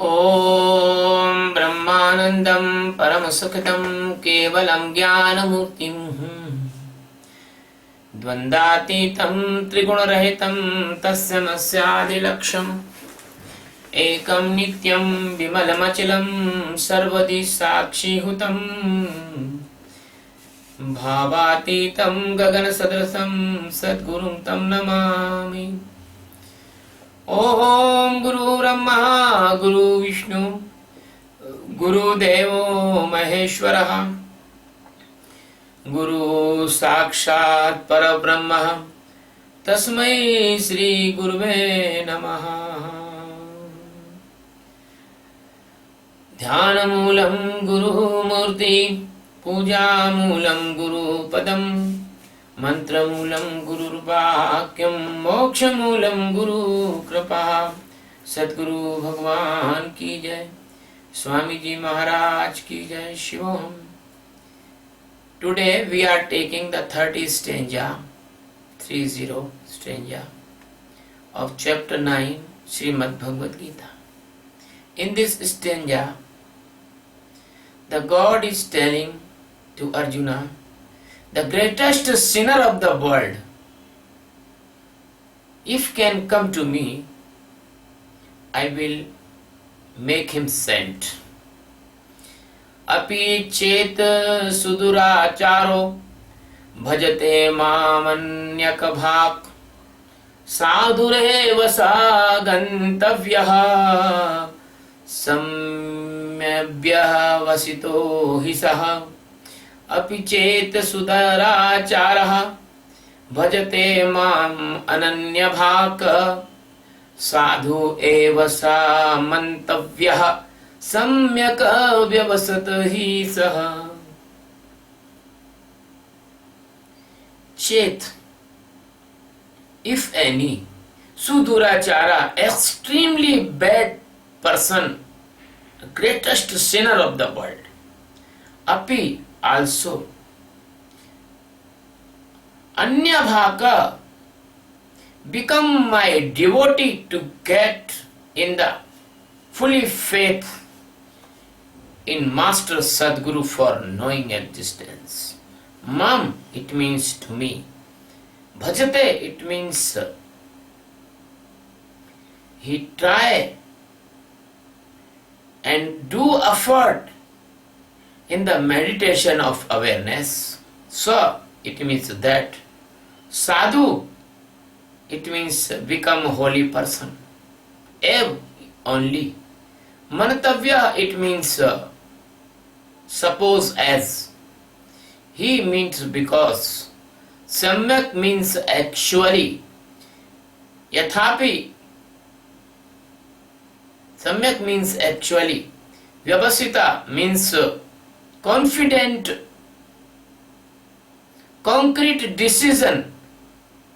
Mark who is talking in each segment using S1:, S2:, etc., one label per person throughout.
S1: ॐ ब्रह्मानन्दं परमसुखदं केवलं ज्ञानमूर्तिं द्वन्द्वातीतं त्रिगुणरहितं तस्मस्यादिलक्ष्यम् एकं नित्यं विमलमचलं सर्वदि साक्षीभूतं भावातीतं गगनसदृशं सद्गुरुं तं नमामि। ओम गुरु ब्रह्मा गुरु विष्णु गुरुदेवो महेश्वरः गुरु साक्षात् परब्रह्म तस्मै श्री गुरुवे नमः। ध्यानमूलं गुरुमूर्ति पूजामूलं गुरुपदम् मंत्रमूलं गुरुर्वाक्यं मोक्षमूलं गुरु कृपा। सद्गुरु भगवान की जय, स्वामी जी महाराज की जय। Shivom. Today we are taking the 30 stanza, 30 stanza of chapter 9 Srimad Bhagavad Gita. In this stanza, the God is telling to Arjuna, the greatest sinner of the world, if can come to me, I will make him saint. Api chet suduracharo bhajate mamanyakabhak sadhureva sagantavyah samyavyah vasito hisah अपि चेत सुदराचारः भजते माम् अनन्यभाक् साधु एव सा मन्तव्यः सम्यक् व्यवसत हि सः। चेत, if any, sudurachara, extremely bad person, greatest sinner of the world. Api, also, Anyabhaka, become my devotee to get in the fully faith in Master Sadguru for knowing existence. Mam, it means to me. Bhajate, it means he try and do effort in the meditation of awareness. So, it means that sadhu, it means become a holy person. Ev, only. Mantavya, it means suppose as. He means because. Samyak means actually. Yathapi, samyak means actually. Vyavasita means confident, concrete decision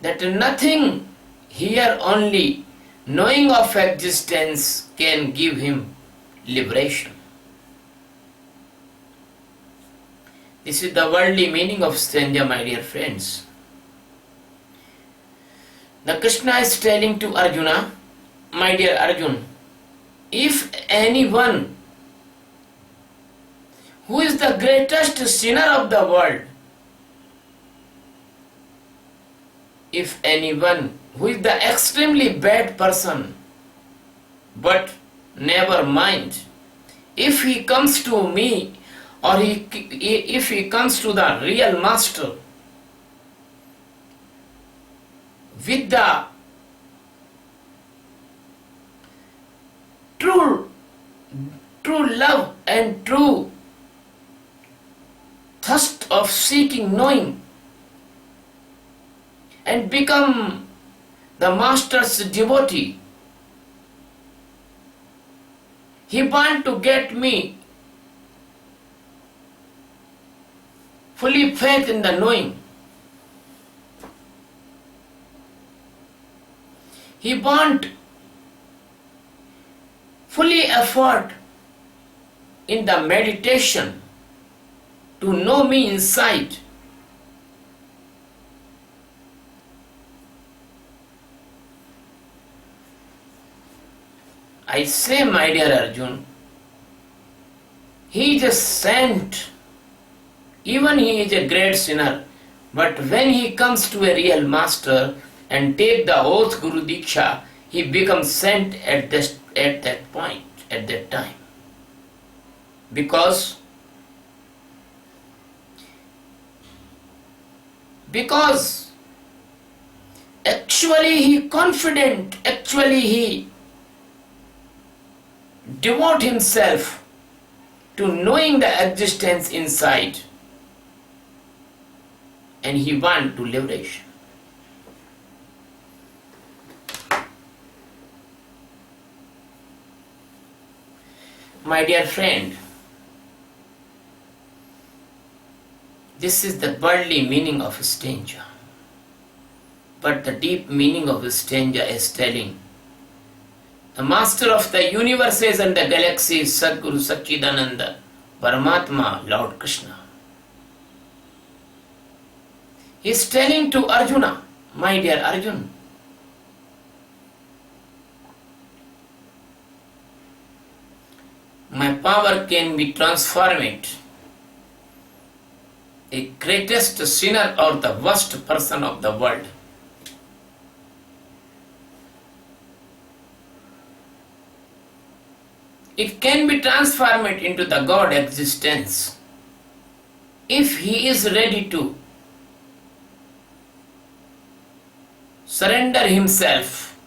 S1: that nothing here only knowing of existence can give him liberation. This is the worldly meaning of stanza, my dear friends. The Krishna is telling to Arjuna, my dear Arjun, if anyone who is the greatest sinner of the world, if anyone who is the extremely bad person, but never mind, if he comes to me or if he comes to the real master with the true love and true thirst of seeking knowing and become the master's devotee, he wants to get me fully faith in the knowing. He wants fully effort in the meditation to know me inside. I say, my dear Arjun, he is a saint. Even he is a great sinner. But when he comes to a real master and take the oath Guru Diksha, he becomes saint at that point, at that time. Because actually he confident, actually he devote himself to knowing the existence inside, and he want to liberation. My dear friend, this is the worldly meaning of stranger. But the deep meaning of stranger is telling, the master of the universes and the galaxies, Sadguru Satchidananda, Paramatma, Lord Krishna. He is telling to Arjuna, my dear Arjuna, my power can be transformed. A greatest sinner or the worst person of the world. It can be transformed into the God existence if he is ready to surrender himself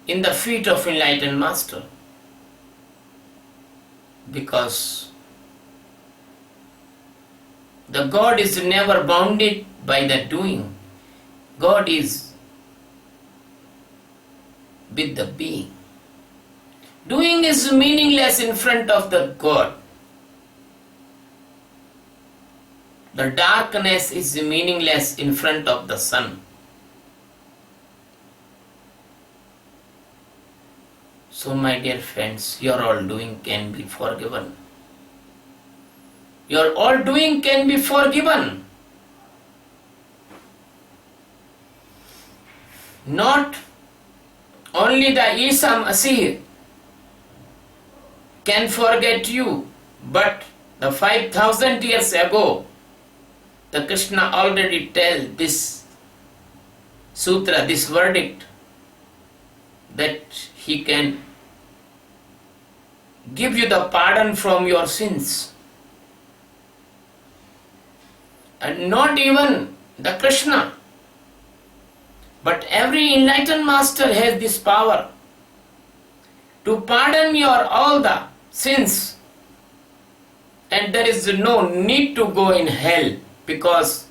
S1: in the feet of enlightened master. Because the God is never bounded by the doing. God is with the being. Doing is meaningless in front of the God. The darkness is meaningless in front of the sun. So my dear friends, your all doing can be forgiven. Your all doing can be forgiven. Not only the Isa Masih can forget you, but the 5,000 years ago, the Krishna already tell this sutra, this verdict, that he can give you the pardon from your sins. And not even the Krishna, but every enlightened master has this power to pardon your all the sins, and there is no need to go in hell, because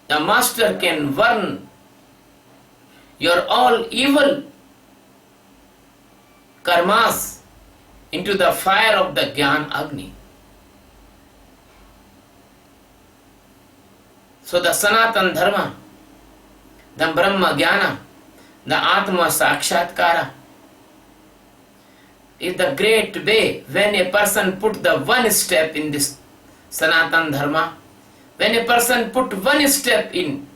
S1: the master can burn your all evil karmas into the fire of the Gyan Agni. So the Sanatan Dharma, the Brahma Jnana, the Atma Sakshatkara is the great way when a person put the one step in this Sanatan Dharma, when a person put one step in,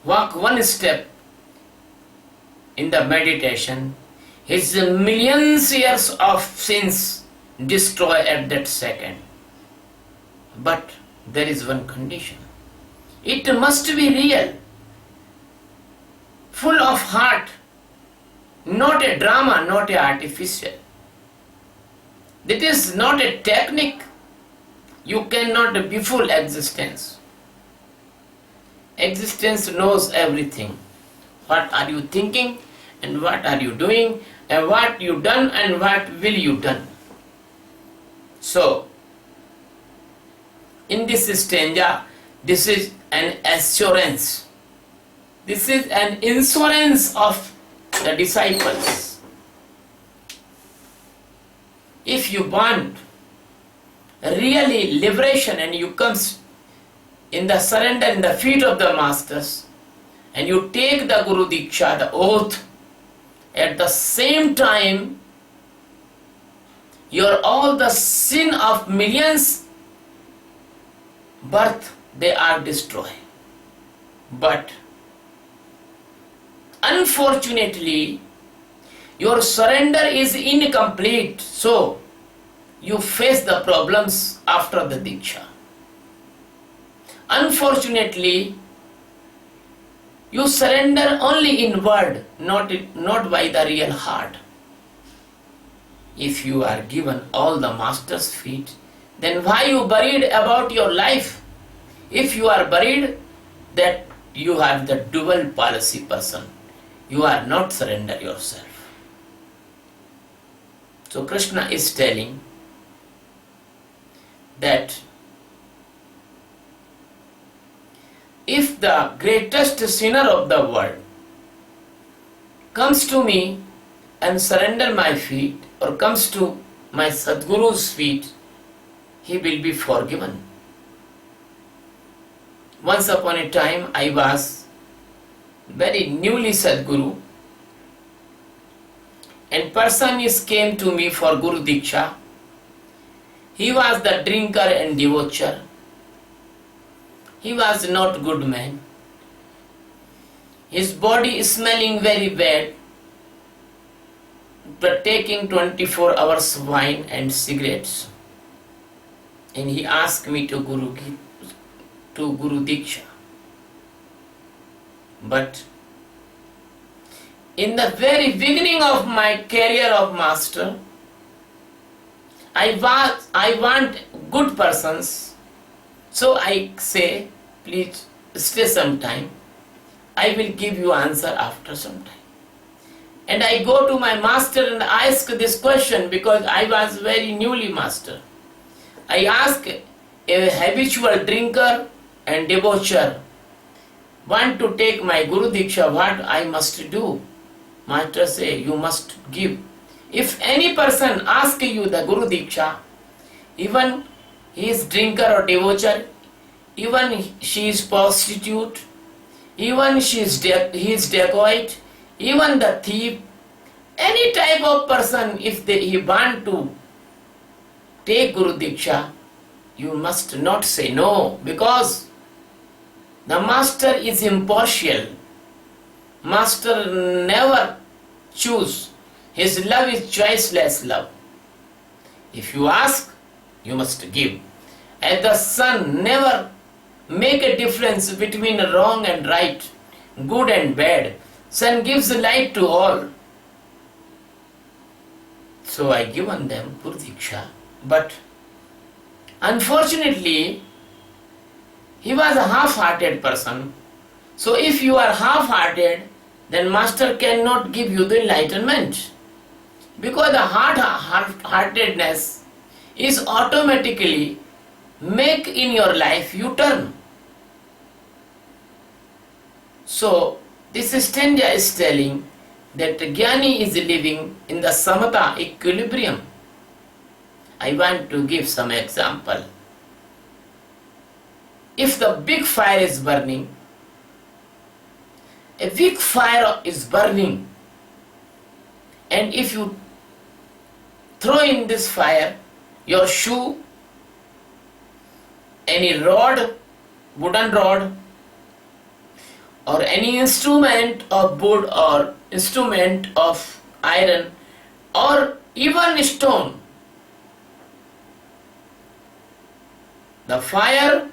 S1: walk one step in the meditation, his millions years of sins destroy at that second. But there is one condition. It must be real, full of heart, not a drama, not a artificial. That is not a technique. You cannot be full existence. Existence knows everything. What are you thinking and what are you doing and what you done and what will you done. So, in this stanza, this is an assurance. This is an insurance of the disciples. If you want really liberation and you come in the surrender in the feet of the masters and you take the Guru Diksha, the oath, at the same time your all the sin of millions birth, they are destroyed. But unfortunately, your surrender is incomplete, so you face the problems after the Diksha. Unfortunately, you surrender only in word, not by the real heart. If you are given all the master's feet, then why you worried about your life? If you are worried, that you are the dual policy person. You are not surrender yourself. So Krishna is telling that if the greatest sinner of the world comes to me and surrender my feet, or comes to my Sadguru's feet, he will be forgiven. Once upon a time I was very newly Sadguru, and person came to me for Guru Diksha. He was the drinker and debaucher. He was not good man. His body is smelling very bad, but taking 24 hours wine and cigarettes. And he asked me to Guru Diksha. But in the very beginning of my career of master, I want good persons. So I say, please stay some time. I will give you answer after some time. And I go to my master and ask this question, because I was very newly master. I ask a habitual drinker and debaucher, want to take my Guru Diksha, what I must do? Master say, you must give. If any person ask you the Guru Diksha, even he is drinker or debaucher, even she is prostitute, even he is dacoit, even the thief, any type of person, if he want to take Guru Diksha, you must not say no, because the master is impartial. Master never choose. His love is choiceless love. If you ask, you must give. And the sun never make a difference between wrong and right, good and bad. Sun gives light to all. So I given them Guru Diksha, but unfortunately he was a half-hearted person. So if you are half-hearted, then master cannot give you the enlightenment, because the heartedness is automatically make in your life U-turn. So this stanza is telling that Jnani is living in the samatha equilibrium. I want to give some example. If the big fire is burning, a big fire is burning, and if you throw in this fire your shoe, any rod, wooden rod, or any instrument of wood or instrument of iron, or even stone, the fire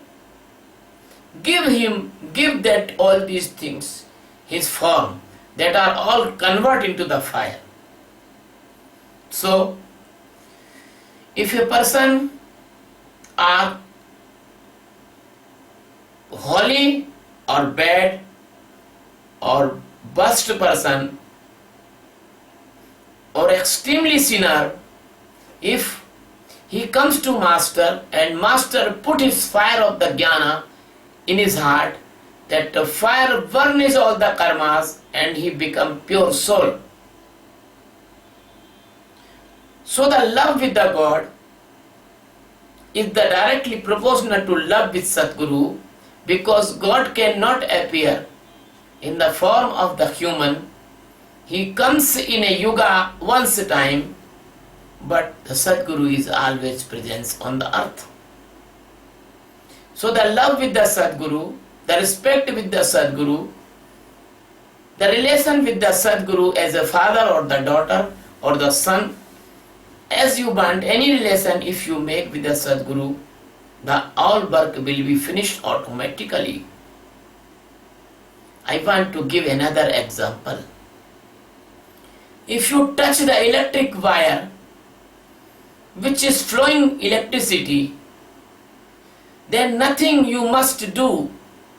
S1: give that all these things his form, that are all convert into the fire. So if a person are holy or bad or worst person or extremely sinner, if he comes to master and master put his fire of the jnana in his heart, that the fire burns all the karmas and he become pure soul. So the love with the God is the directly proportional to love with Sadguru, because God cannot appear in the form of the human. He comes in a yuga once a time, but the Sadguru is always present on the earth. So the love with the Sadguru, the respect with the Sadguru, The relation with the Sadguru as a father or the daughter or the son, as you want, any relation if you make with the Sadguru, the all work will be finished automatically. I want to give another example. If you touch the electric wire, which is flowing electricity, then nothing you must do.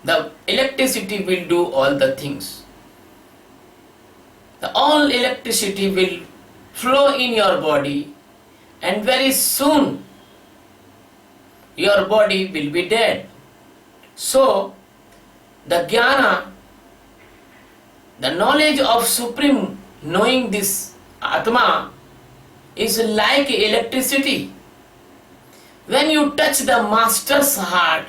S1: The electricity will do all the things. The all electricity will flow in your body, and very soon your body will be dead. So, the jnana, the knowledge of Supreme, knowing this Atma, is like electricity. When you touch the Master's heart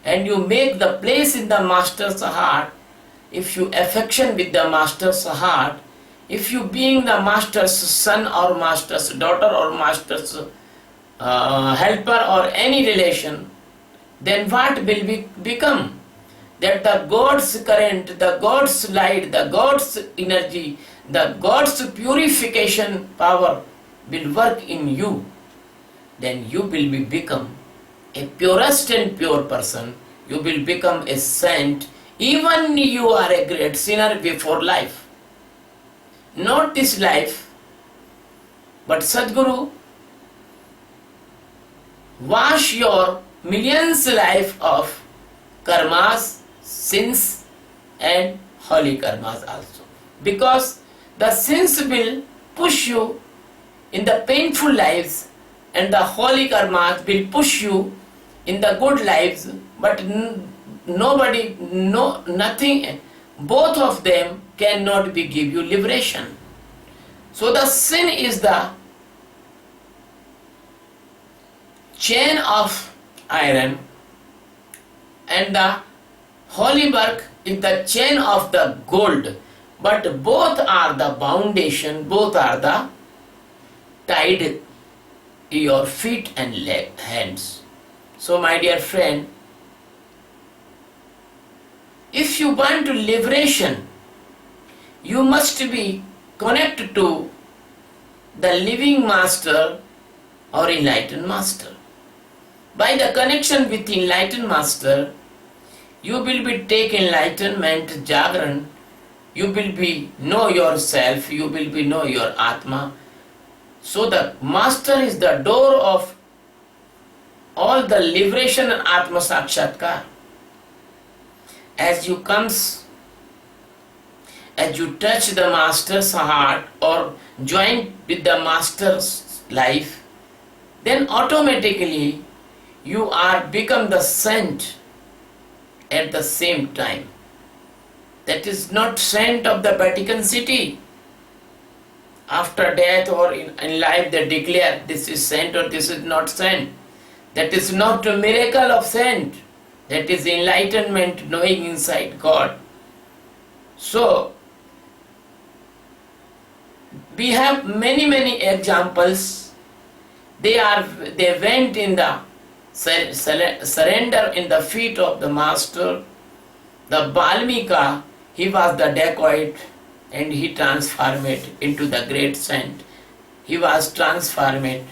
S1: and you make the place in the Master's heart, if you affection with the Master's heart, if you being the Master's son or Master's daughter or Master's helper or any relation, then what will become? That the God's current, the God's light, the God's energy, the God's purification power will work in you. Then you will become a purest and pure person. You will become a saint. Even you are a great sinner before life. Not this life, but Sadguru wash your millions life of karmas, sins and holy karmas also. Because the sins will push you in the painful lives and the holy karmas will push you in the good lives, but nothing, both of them cannot give you liberation. So the sin is the chain of iron and the holy work is the chain of the gold, but both are the foundation, both are the tied your feet and hands. So my dear friend, if you want liberation, you must be connected to the living master or enlightened master. By the connection with enlightened master, you will be take enlightenment, jagran, you will be know yourself, you will be know your Atma. So the master is the door of all the liberation and Atma Sakshatkar. As you touch the master's heart or join with the master's life, then automatically you are become the saint at the same time. That is not saint of the Vatican City. After death or in life they declare this is saint or this is not saint. That is not a miracle of saint. That is enlightenment, knowing inside God. So, we have many examples. They went in the surrender in the feet of the master. The Balmika, he was the dacoit and he transformed it into the great saint. He was transformed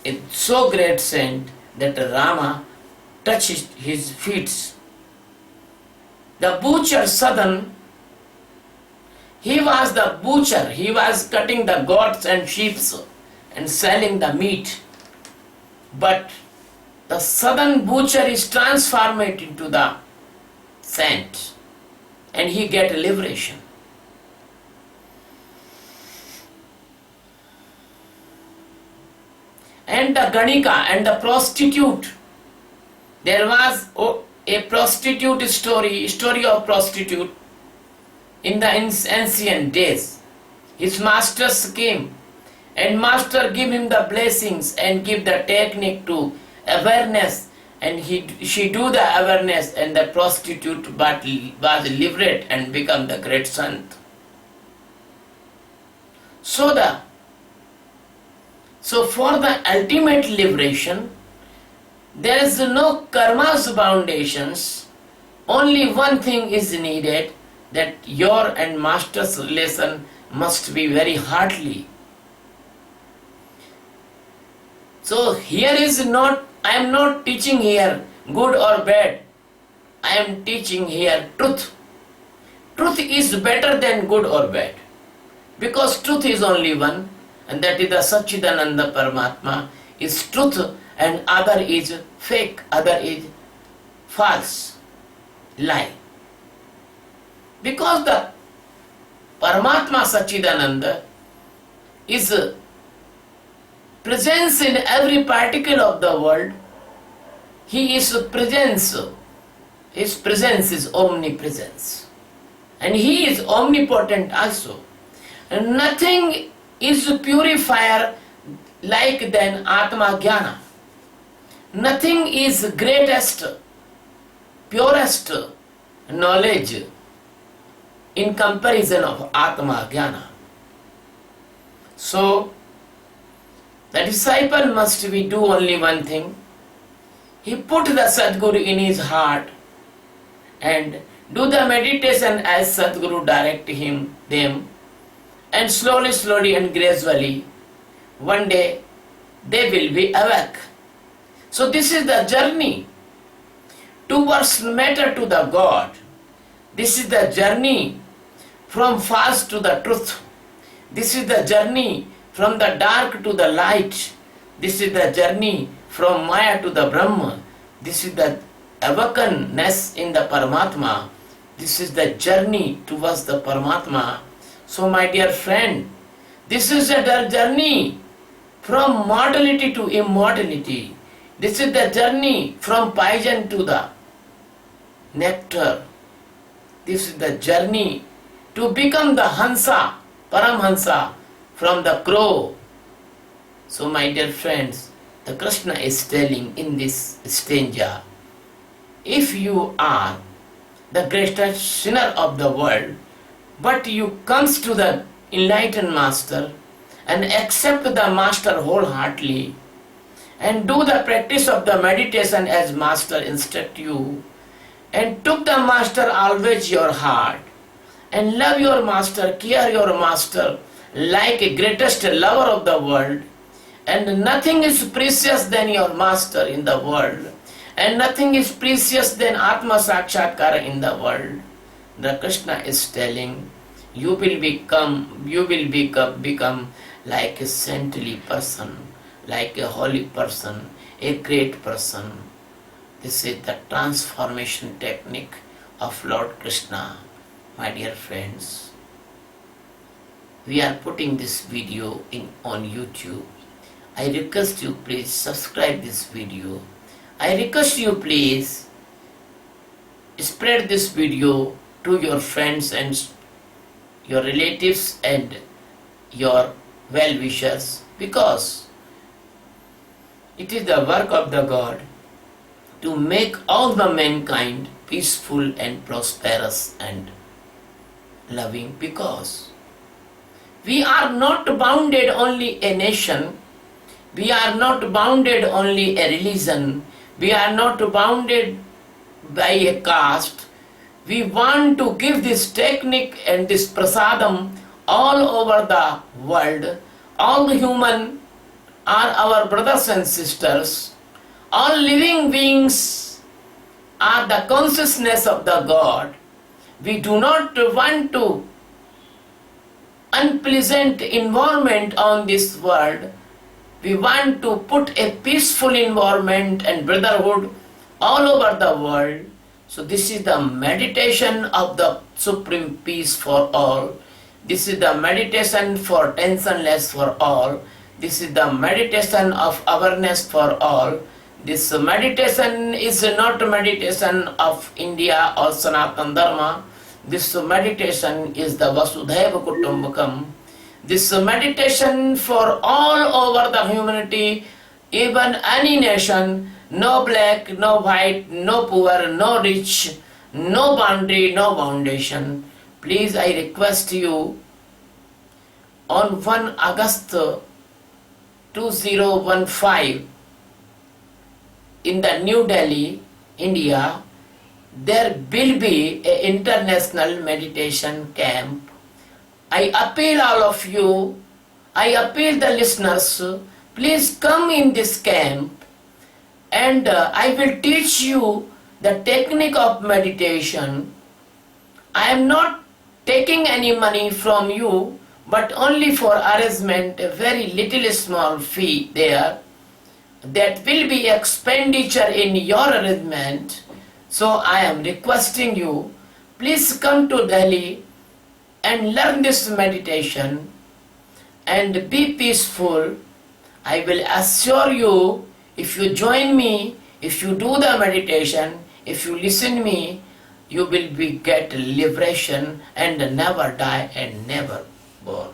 S1: in so great saint that Rama touched his feet. The butcher Sadan, he was the butcher. He was cutting the goats and sheep and selling the meat. But the Southern butcher is transformed into the saint and he get liberation. And the Ganika and the prostitute. There was a prostitute story of prostitute in the ancient days. His masters came and master give him the blessings and give the technique to awareness, and she do the awareness and the prostitute was liberated and become the great sant. So for the ultimate liberation, there is no karma's foundations. Only one thing is needed, that your and master's relation must be very heartly. So here is not, I am not teaching here good or bad. I am teaching here truth. Truth is better than good or bad. Because truth is only one, and that is the Satchidananda Paramatma is truth, and other is fake, other is false, lie. Because the Paramatma Satchidananda is presence in every particle of the world. He is presence. His presence is omnipresence. And he is omnipotent also. And nothing is purifier like than Atma Jnana. Nothing is greatest, purest knowledge in comparison of Atma Jnana. So, the disciple must be do only one thing. He put the Sadguru in his heart and do the meditation as Sadguru direct them, and slowly and gradually, one day they will be awake. So this is the journey towards matter to the God. This is the journey from false to the truth. This is the journey from the dark to the light. This is the journey from Maya to the Brahma. This is the awakenness in the Paramatma. This is the journey towards the Paramatma. So my dear friend, this is the journey from mortality to immortality. This is the journey from poison to the nectar. This is the journey to become the Hansa, Paramhansa, from the crow. So my dear friends, the Krishna is telling in this stanza, if you are the greatest sinner of the world, but you comes to the enlightened master and accept the master wholeheartedly and do the practice of the meditation as master instruct you, and took the master always your heart and love your master, care your master like a greatest lover of the world, and nothing is precious than your master in the world, and nothing is precious than Atma Sakshatkara in the world. The Krishna is telling, you will become like a saintly person, like a holy person, a great person. This is the transformation technique of Lord Krishna. My dear friends, we are putting this video on YouTube. I request you please subscribe this video. I request you please spread this video to your friends and your relatives and your well-wishers, because it is the work of the God to make all the mankind peaceful and prosperous and loving, because we are not bounded only a nation, we are not bounded only a religion, we are not bounded by a caste. We want to give this technique and this prasadam all over the world. All human are our brothers and sisters. All living beings are the consciousness of the God. We do not want to unpleasant environment on this world. We want to put a peaceful environment and brotherhood all over the world. So this is the meditation of the supreme peace for all. This is the meditation for tensionless for all. This is the meditation of awareness for all. This meditation is not meditation of India or Sanatana Dharma. This meditation is the Vasudhaiva Kutumbakam. This meditation for all over the humanity, even any nation, no black, no white, no poor, no rich, no boundary, no foundation. Please, I request you, on 1 August 2015, in the New Delhi, India, there will be an international meditation camp. I appeal all of you, I appeal the listeners, please come in this camp, and I will teach you the technique of meditation. I am not taking any money from you, but only for arrangement, a very little small fee there. That will be expenditure in your arrangement. So I am requesting you, please come to Delhi and learn this meditation and be peaceful. I will assure you, if you join me, if you do the meditation, if you listen me, you will get liberation and never die and never born.